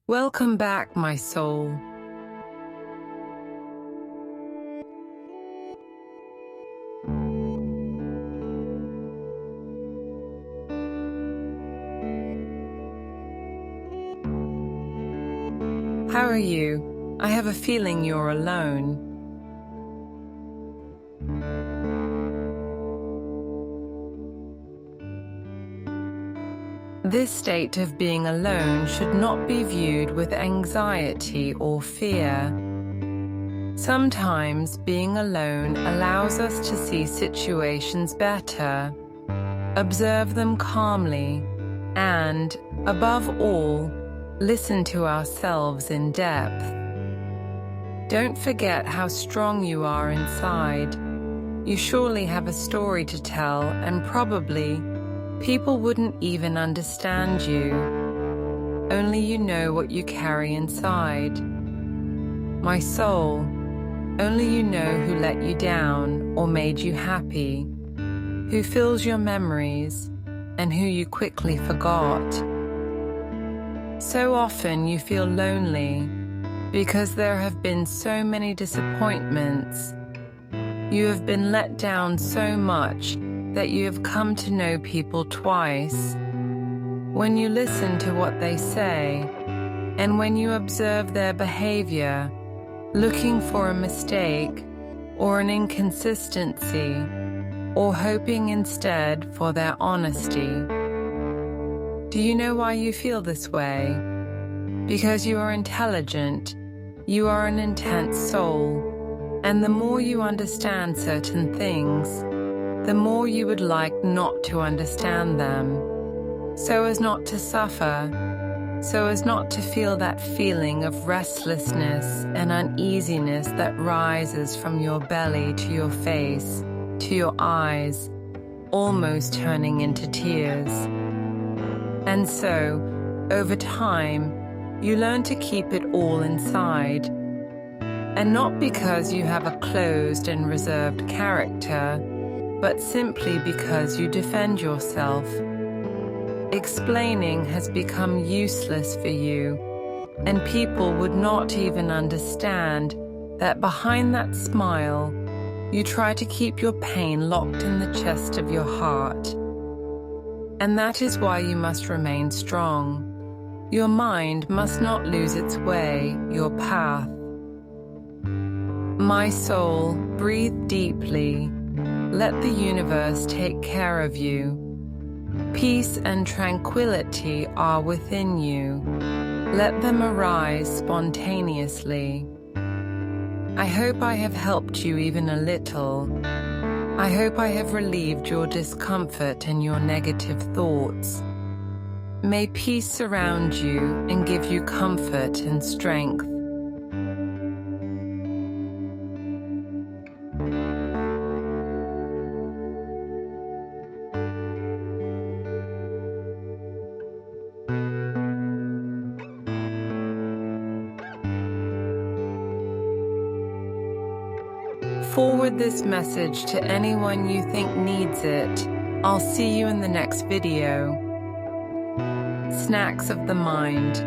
Welcome back, my soul. How are you? I have a feeling you're alone. This state of being alone should not be viewed with anxiety or fear. Sometimes being alone allows us to see situations better, observe them calmly, and, above all, listen to ourselves in depth. Don't forget how strong you are inside. You surely have a story to tell, and probably people wouldn't even understand you. Only you know what you carry inside. My soul, only you know who let you down or made you happy, who fills your memories, and who you quickly forgot. So often you feel lonely because there have been so many disappointments. You have been let down so much that you have come to know people twice. When you listen to what they say, and when you observe their behavior, looking for a mistake or an inconsistency, or hoping instead for their honesty. Do you know why you feel this way? Because you are intelligent, you are an intense soul, and the more you understand certain things, the more you would like not to understand them, so as not to suffer, so as not to feel that feeling of restlessness and uneasiness that rises from your belly to your face, to your eyes, almost turning into tears. And so, over time, you learn to keep it all inside, and not because you have a closed and reserved character, but simply because you defend yourself. Explaining has become useless for you, and people would not even understand that behind that smile, you try to keep your pain locked in the chest of your heart. And that is why you must remain strong. Your mind must not lose its way, your path. My soul, breathe deeply. Let the universe take care of you. Peace and tranquility are within you. Let them arise spontaneously. I hope I have helped you even a little. I hope I have relieved your discomfort and your negative thoughts. May peace surround you and give you comfort and strength. Forward this message to anyone you think needs it. I'll see you in the next video. Snacks of the Mind.